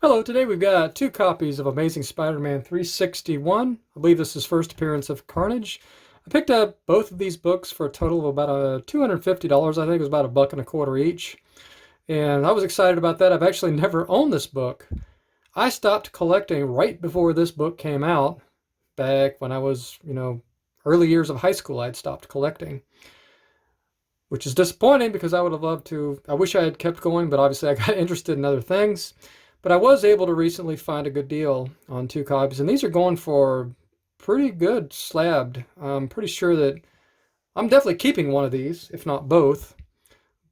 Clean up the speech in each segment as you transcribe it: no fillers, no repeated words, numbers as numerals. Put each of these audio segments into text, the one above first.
Hello, today we've got two copies of Amazing Spider-Man 361. I believe this is first appearance of Carnage. I picked up both of these books for a total of about $250. I think it was about $1.25 each. And I was excited about that. I've actually never owned this book. I stopped collecting right before this book came out. Back when I was, early years of high school, I'd stopped collecting. Which is disappointing because I would have loved to. I wish I had kept going, but obviously I got interested in other things. But I was able to recently find a good deal on two copies, and these are going for pretty good slabbed. I'm pretty sure that I'm definitely keeping one of these, if not both.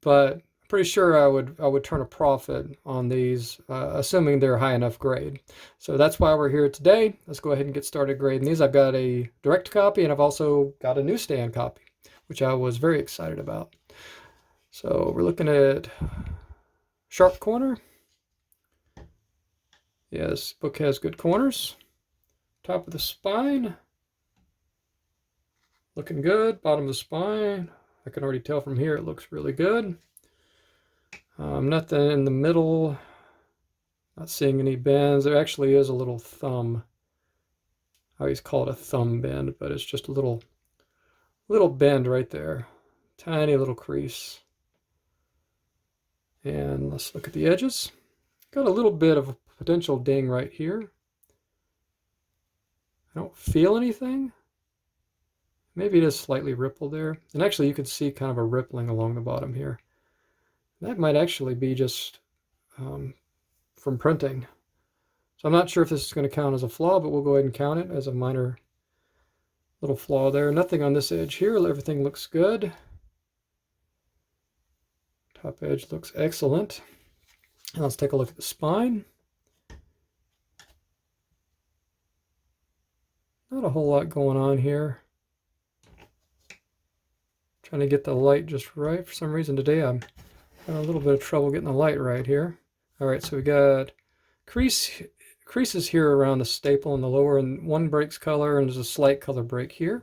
But I'm pretty sure I would turn a profit on these, assuming they're high enough grade. So that's why we're here today. Let's go ahead and get started grading these. I've got a direct copy, and I've also got a newsstand copy, which I was very excited about. So we're looking at sharp corner. Yeah, this book has good corners. Top of the spine, looking good. Bottom of the spine, I can already tell from here it looks really good. Nothing in the middle. Not seeing any bends. There actually is a little thumb. I always call it a thumb bend, but it's just a little bend right there. Tiny little crease. And let's look at the edges. Got a little bit of a potential ding right here. I don't feel anything. Maybe it is slightly rippled there. And actually you can see kind of a rippling along the bottom here. That might actually be just from printing. So I'm not sure if this is going to count as a flaw, but we'll go ahead and count it as a minor little flaw there. Nothing on this edge here. Everything looks good. Top edge looks excellent. Now let's take a look at the spine. Not a whole lot going on here. Trying to get the light just right. For some reason today I'm having a little bit of trouble getting the light right here. All right, so we got creases here around the staple in the lower, and one breaks color, and there's a slight color break here.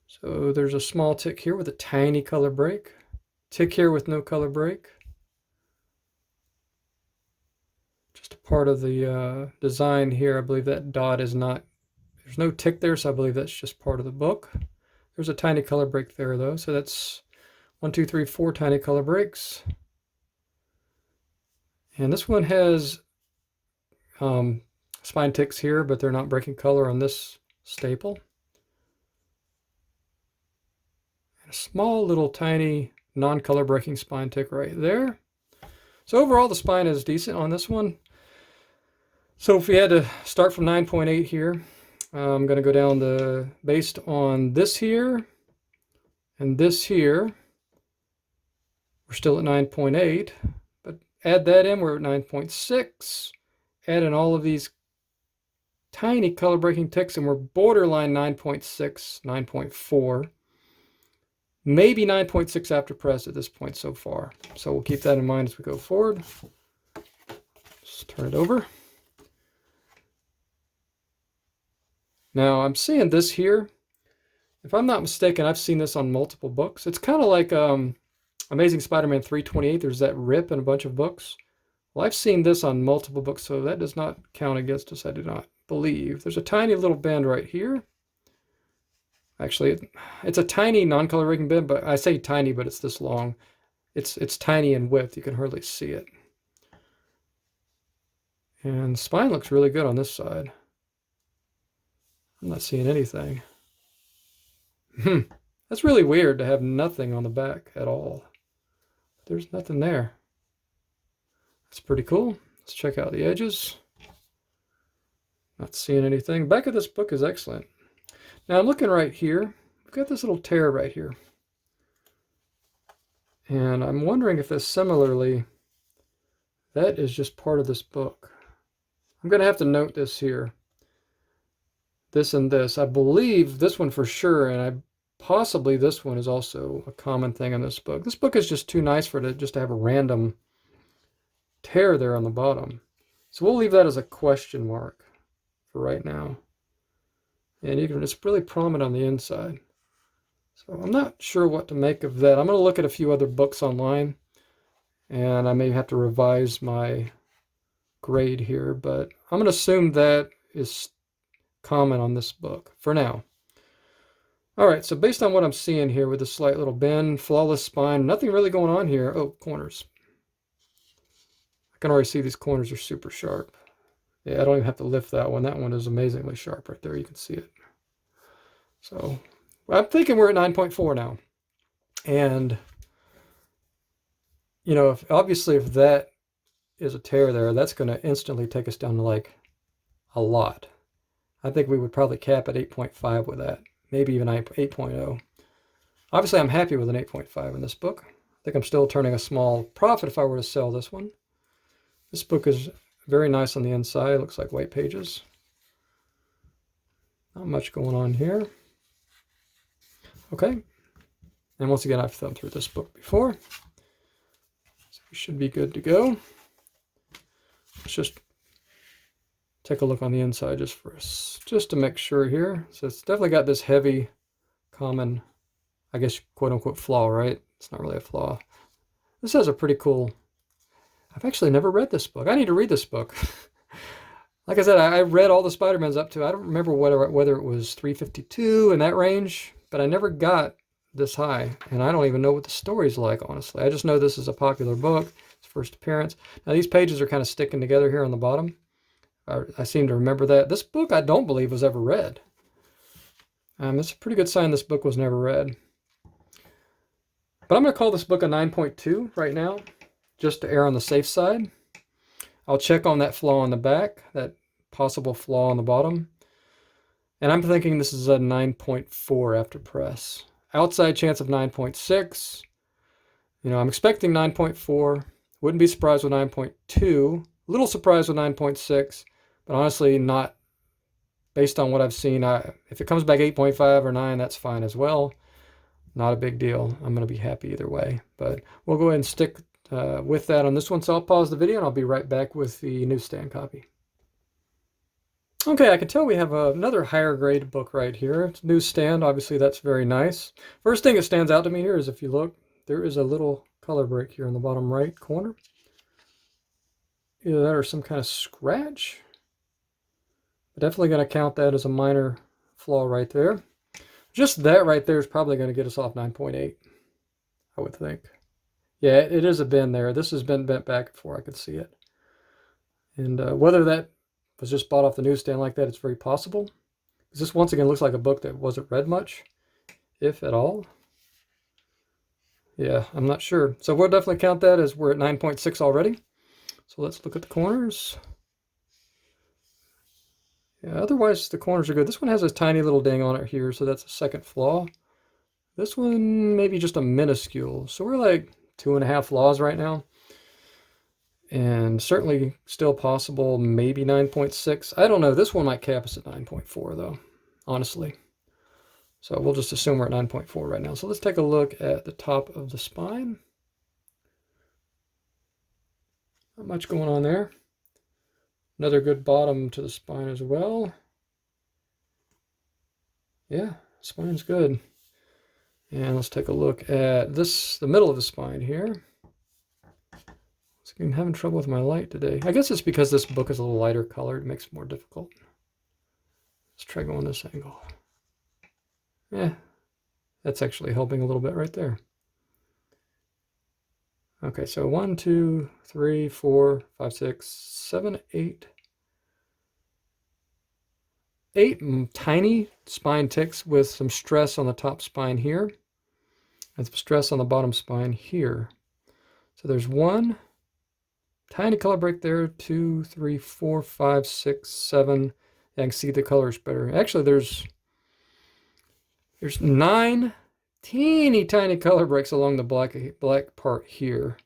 So there's a small tick here with a tiny color break. Tick here with no color break. Just a part of the design here. I believe that dot is not, there's no tick there, so I believe that's just part of the book. There's a tiny color break there though, so that's 1, 2, 3, 4 tiny color breaks. And this one has spine ticks here, but they're not breaking color on this staple. And a small little tiny non-color breaking spine tick right there. So overall the spine is decent on this one. So if we had to start from 9.8 here, I'm going to go down based on this here and this here. We're still at 9.8, but add that in, we're at 9.6. Add in all of these tiny color breaking ticks, and we're borderline 9.6, 9.4. Maybe 9.6 after press at this point so far. So we'll keep that in mind as we go forward. Just turn it over. Now I'm seeing this here. If I'm not mistaken, I've seen this on multiple books. It's kind of like Amazing Spider-Man 328. There's that rip in a bunch of books. Well, I've seen this on multiple books, so that does not count against us, I do not believe. There's a tiny little bend right here. Actually, it's a tiny non-color breaking bend, but I say tiny, but it's this long. It's tiny in width. You can hardly see it. And the spine looks really good on this side. I'm not seeing anything. That's really weird to have nothing on the back at all. There's nothing there. That's pretty cool. Let's check out the edges. Not seeing anything. Back of this book is excellent. Now I'm looking right here. We've got this little tear right here. And I'm wondering if this similarly, that is just part of this book. I'm going to have to note this here. This and this. I believe this one for sure, and possibly this one is also a common thing in this book. This book is just too nice for it just to have a random tear there on the bottom. So we'll leave that as a question mark for right now. And it's really prominent on the inside. So I'm not sure what to make of that. I'm going to look at a few other books online, and I may have to revise my grade here, but I'm going to assume that is common on this book for now. All right, so based on what I'm seeing here with a slight little bend, flawless spine, nothing really going on here. Oh, corners. I can already see these corners are super sharp. Yeah, I don't even have to lift that one. That one is amazingly sharp right there. You can see it. So I'm thinking we're at 9.4 now. And, you know, obviously if that is a tear there, that's going to instantly take us down to like a lot. I think we would probably cap at 8.5 with that. Maybe even 8.0. Obviously, I'm happy with an 8.5 in this book. I think I'm still turning a small profit if I were to sell this one. This book is very nice on the inside. It looks like white pages. Not much going on here. Okay. And once again, I've thumbed through this book before. So we should be good to go. Let's just take a look on the inside just to make sure here. So it's definitely got this heavy, common, I guess, quote-unquote flaw, right? It's not really a flaw. This has a pretty cool... I've actually never read this book. I need to read this book. Like I said, I read all the Spider-Mans up to, I don't remember whether it was 352 in that range, but I never got this high. And I don't even know what the story's like, honestly. I just know this is a popular book. It's first appearance. Now, these pages are kind of sticking together here on the bottom. I seem to remember that. This book I don't believe was ever read. It's a pretty good sign this book was never read. But I'm going to call this book a 9.2 right now, just to err on the safe side. I'll check on that flaw on the back, that possible flaw on the bottom. And I'm thinking this is a 9.4 after press. Outside chance of 9.6. You know, I'm expecting 9.4. Wouldn't be surprised with 9.2. A little surprised with 9.6. But honestly, not based on what I've seen. If it comes back 8.5 or 9, that's fine as well. Not a big deal. I'm going to be happy either way. But we'll go ahead and stick with that on this one. So I'll pause the video and I'll be right back with the newsstand copy. Okay, I can tell we have another higher grade book right here. It's newsstand. Obviously, that's very nice. First thing that stands out to me here is if you look, there is a little color break here in the bottom right corner. Either that or some kind of scratch. Definitely going to count that as a minor flaw right there. Just that right there is probably going to get us off 9.8, I would think. Yeah, it is a bend there. This has been bent back before I could see it. And whether that was just bought off the newsstand like that, it's very possible. This once again looks like a book that wasn't read much, if at all. Yeah, I'm not sure. So we'll definitely count that as we're at 9.6 already. So let's look at the corners. Yeah, otherwise the corners are good. This one has a tiny little ding on it here, so that's a second flaw. This one maybe just a minuscule. So we're like 2.5 flaws right now. And certainly still possible, maybe 9.6. I don't know. This one might cap us at 9.4 though, honestly. So we'll just assume we're at 9.4 right now. So let's take a look at the top of the spine. Not much going on there. Another good bottom to the spine as well. Yeah, spine's good. And let's take a look at this, the middle of the spine here. I'm having trouble with my light today. I guess it's because this book is a little lighter colored. It makes it more difficult. Let's try going this angle. Yeah, that's actually helping a little bit right there. Okay, so 1, 2, 3, 4, 5, 6, 7, 8. 8 tiny spine ticks with some stress on the top spine here and some stress on the bottom spine here. So there's 1 tiny color break there, 2, 3, 4, 5, 6, 7. I can see the colors better. Actually, there's 9 teeny tiny color breaks along the black part here.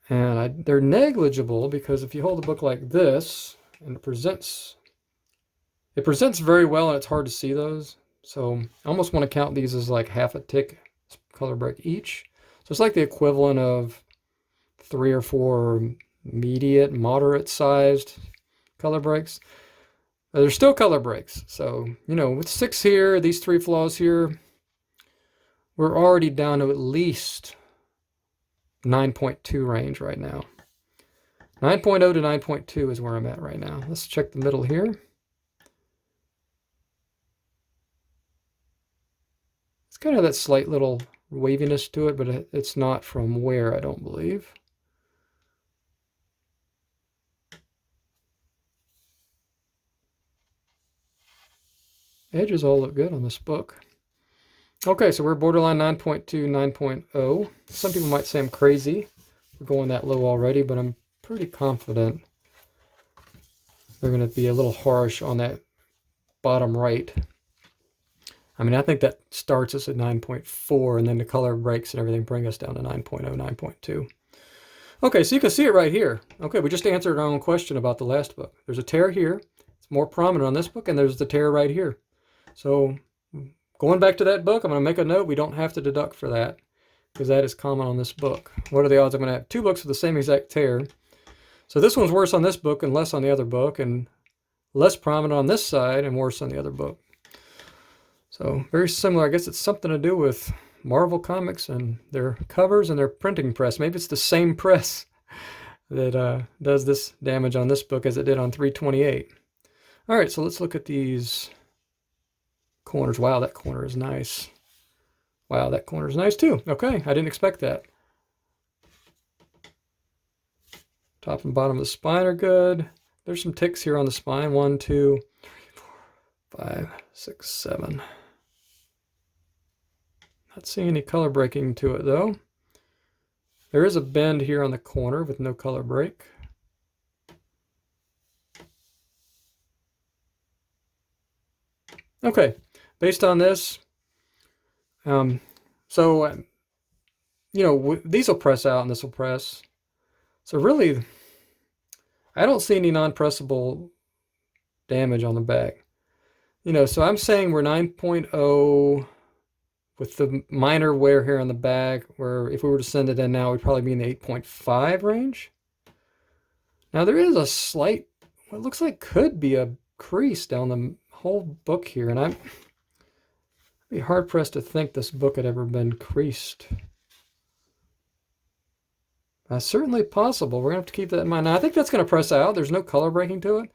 And they're negligible because if you hold the book like this, and it presents very well and it's hard to see those. So I almost want to count these as like half a tick color break each. So it's like the equivalent of 3 or 4 moderate sized color breaks. There's still color breaks. So, you know, with 6 here, these 3 flaws here, we're already down to at least 9.2 range right now. 9.0 to 9.2 is where I'm at right now. Let's check the middle here. It's kind of that slight little waviness to it, but it's not from wear, I don't believe. Edges all look good on this book. Okay, so we're borderline 9.2, 9.0. Some people might say I'm crazy for going that low already, but I'm pretty confident they're going to be a little harsh on that bottom right. I mean, I think that starts us at 9.4, and then the color breaks and everything bring us down to 9.0, 9.2. Okay, so you can see it right here. Okay, we just answered our own question about the last book. There's a tear here. It's more prominent on this book, and there's the tear right here. So going back to that book, I'm going to make a note. We don't have to deduct for that because that is common on this book. What are the odds I'm going to have two books with the same exact tear? So this one's worse on this book and less on the other book, and less prominent on this side and worse on the other book. So very similar. I guess it's something to do with Marvel Comics and their covers and their printing press. Maybe it's the same press that does this damage on this book as it did on 328. All right, so let's look at these corners. Wow, that corner is nice. Wow, that corner is nice too. Okay, I didn't expect that. Top and bottom of the spine are good. There's some ticks here on the spine. 1, 2, 3, 4, 5, 6, 7. Not seeing any color breaking to it though. There is a bend here on the corner with no color break. Okay, based on this, you know, these will press out and this will press. So really, I don't see any non-pressable damage on the back. You know, so I'm saying we're 9.0 with the minor wear here on the back, where if we were to send it in now, we'd probably be in the 8.5 range. Now there is a slight, what looks like could be a crease down the whole book here, and I'd be hard-pressed to think this book had ever been creased. That's certainly possible. We're going to have to keep that in mind. Now, I think that's going to press out. There's no color breaking to it.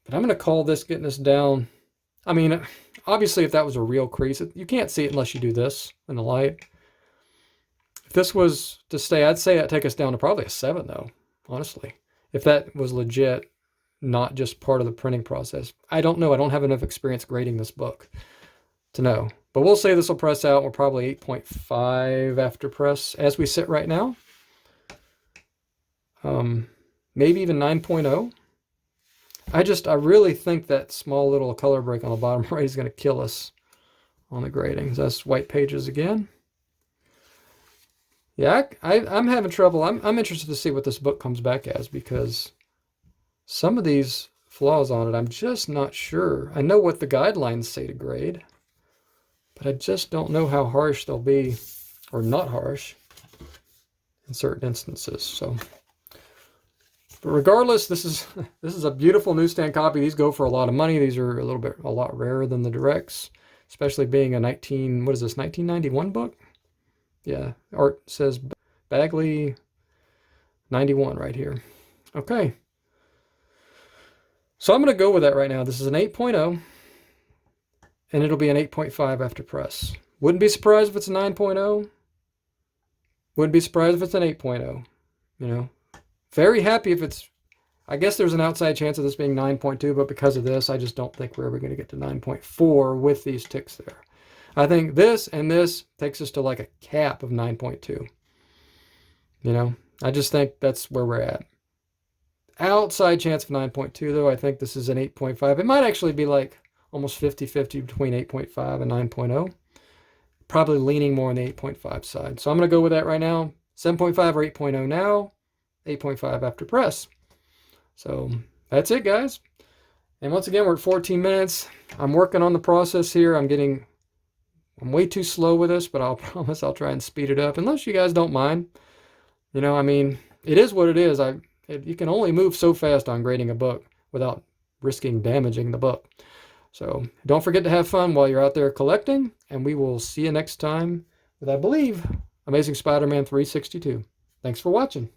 But I'm going to call this getting us down. I mean, obviously, if that was a real crease, you can't see it unless you do this in the light. If this was to stay, I'd say that'd take us down to probably a 7, though, honestly. If that was legit, not just part of the printing process. I don't know. I don't have enough experience grading this book to know. But we'll say this will press out. We're probably 8.5 after press as we sit right now. Maybe even 9.0. I really think that small little color break on the bottom right is going to kill us on the grading. That's white pages again. Yeah, I'm having trouble. I'm interested to see what this book comes back as, because some of these flaws on it, I'm just not sure. I know what the guidelines say to grade, but I just don't know how harsh they'll be, or not harsh, in certain instances. So, but regardless, this is a beautiful newsstand copy. These go for a lot of money. These are a lot rarer than the directs, especially being a 1991 book? Yeah, art says Bagley 91 right here. Okay. So I'm going to go with that right now. This is an 8.0, and it'll be an 8.5 after press. Wouldn't be surprised if it's a 9.0. Wouldn't be surprised if it's an 8.0. You know, very happy if it's, I guess there's an outside chance of this being 9.2, but because of this, I just don't think we're ever going to get to 9.4 with these ticks there. I think this and this takes us to like a cap of 9.2. You know, I just think that's where we're at. Outside chance of 9.2, though. I think this is an 8.5. It might actually be like almost 50-50 between 8.5 and 9.0. Probably leaning more on the 8.5 side. So I'm going to go with that right now. 7.5 or 8.0 now. 8.5 after press. So that's it, guys. And once again, we're at 14 minutes. I'm working on the process here. I'm way too slow with this, but I'll promise I'll try and speed it up, unless you guys don't mind. You know, I mean, it is what it is. You can only move so fast on grading a book without risking damaging the book. So don't forget to have fun while you're out there collecting, and we will see you next time with, I believe, Amazing Spider-Man 362. Thanks for watching.